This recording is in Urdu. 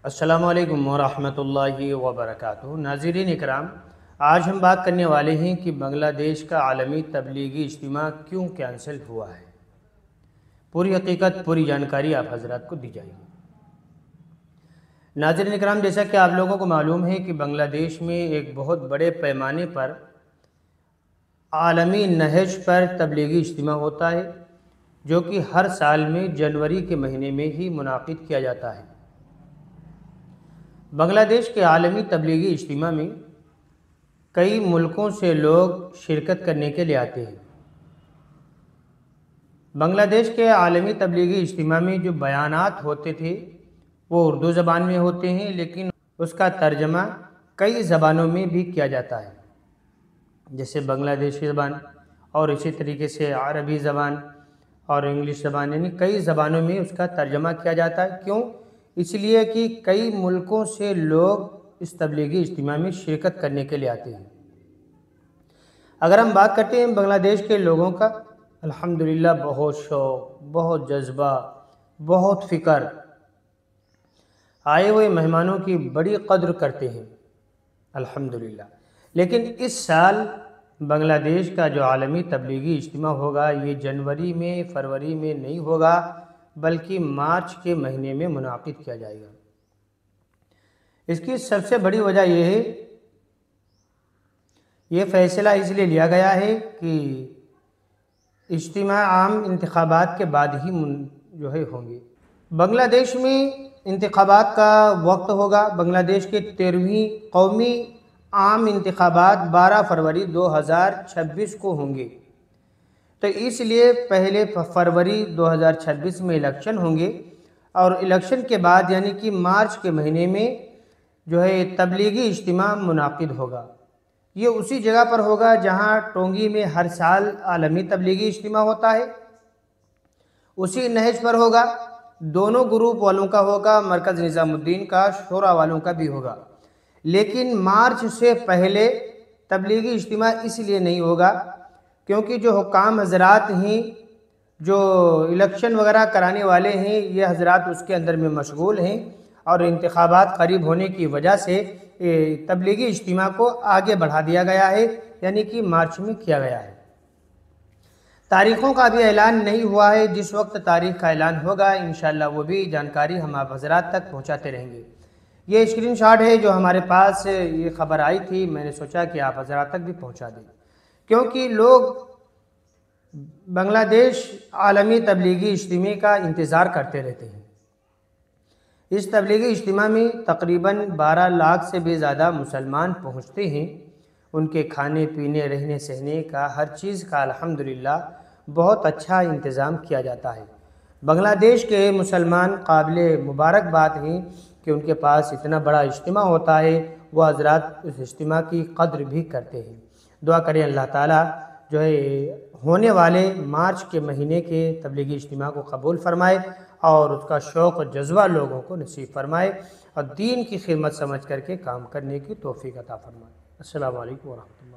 السلام علیکم ورحمۃ اللہ وبرکاتہ۔ ناظرین اکرام، آج ہم بات کرنے والے ہیں کہ بنگلہ دیش کا عالمی تبلیغی اجتماع کیوں کینسل ہوا ہے۔ پوری حقیقت، پوری جانکاری آپ حضرات کو دی جائے گی۔ ناظرین اکرام، جیسا کہ آپ لوگوں کو معلوم ہے کہ بنگلہ دیش میں ایک بہت بڑے پیمانے پر عالمی نہج پر تبلیغی اجتماع ہوتا ہے، جو کہ ہر سال میں جنوری کے مہینے میں ہی منعقد کیا جاتا ہے۔ بنگلہ دیش کے عالمی تبلیغی اجتماع میں کئی ملکوں سے لوگ شرکت کرنے کے لیے آتے ہیں۔ بنگلہ دیش کے عالمی تبلیغی اجتماع میں جو بیانات ہوتے تھے وہ اردو زبان میں ہوتے ہیں، لیکن اس کا ترجمہ کئی زبانوں میں بھی کیا جاتا ہے، جیسے بنگلہ دیشی زبان اور اسی طریقے سے عربی زبان اور انگلش زبان، یعنی کئی زبانوں میں اس کا ترجمہ کیا جاتا ہے۔ کیوں؟ اس لیے کہ کئی ملکوں سے لوگ اس تبلیغی اجتماع میں شرکت کرنے کے لیے آتے ہیں۔ اگر ہم بات کرتے ہیں بنگلہ دیش کے لوگوں کا، الحمدللہ بہت شوق، بہت جذبہ، بہت فکر، آئے ہوئے مہمانوں کی بڑی قدر کرتے ہیں الحمدللہ۔ لیکن اس سال بنگلہ دیش کا جو عالمی تبلیغی اجتماع ہوگا یہ جنوری میں، فروری میں نہیں ہوگا، بلکہ مارچ کے مہینے میں منعقد کیا جائے گا۔ اس کی سب سے بڑی وجہ یہ ہے، یہ فیصلہ اس لیے لیا گیا ہے کہ اجتماع عام انتخابات کے بعد ہی ہوں گے۔ بنگلہ دیش میں انتخابات کا وقت ہوگا۔ بنگلہ دیش کے 13ویں قومی عام انتخابات 12 فروری 2026 کو ہوں گے، تو اس لیے پہلے فروری 2026 میں الیکشن ہوں گے، اور الیکشن کے بعد یعنی کہ مارچ کے مہینے میں تبلیغی اجتماع منعقد ہوگا۔ یہ اسی جگہ پر ہوگا جہاں ٹونگی میں ہر سال عالمی تبلیغی اجتماع ہوتا ہے، اسی نہج پر ہوگا۔ دونوں گروپ والوں کا ہوگا، مرکز نظام الدین کا، شورا والوں کا بھی ہوگا۔ لیکن مارچ سے پہلے تبلیغی اجتماع اس لیے نہیں ہوگا کیونکہ جو حکام حضرات ہیں، جو الیکشن وغیرہ کرانے والے ہیں، یہ حضرات اس کے اندر میں مشغول ہیں، اور انتخابات قریب ہونے کی وجہ سے تبلیغی اجتماع کو آگے بڑھا دیا گیا ہے، یعنی کہ مارچ میں کیا گیا ہے۔ تاریخوں کا بھی اعلان نہیں ہوا ہے، جس وقت تاریخ کا اعلان ہوگا انشاءاللہ وہ بھی جانکاری ہم آپ حضرات تک پہنچاتے رہیں گے۔ یہ اسکرین شاٹ ہے جو ہمارے پاس یہ خبر آئی تھی، میں نے سوچا کہ آپ حضرات تک بھی پہنچا دیں، کیونکہ لوگ بنگلہ دیش عالمی تبلیغی اجتماع کا انتظار کرتے رہتے ہیں۔ اس تبلیغی اجتماع میں تقریباً 12 لاکھ سے بھی زیادہ مسلمان پہنچتے ہیں۔ ان کے کھانے پینے، رہنے سہنے کا، ہر چیز کا الحمدللہ بہت اچھا انتظام کیا جاتا ہے۔ بنگلہ دیش کے مسلمان قابل مبارکباد ہیں کہ ان کے پاس اتنا بڑا اجتماع ہوتا ہے، وہ حضرات اس اجتماع کی قدر بھی کرتے ہیں۔ دعا کریں اللہ تعالیٰ ہونے والے مارچ کے مہینے کے تبلیغی اجتماع کو قبول فرمائے، اور اس کا شوق و جذبہ لوگوں کو نصیب فرمائے، اور دین کی خدمت سمجھ کر کے کام کرنے کی توفیق عطا فرمائے۔ السلام علیکم ورحمۃ اللہ۔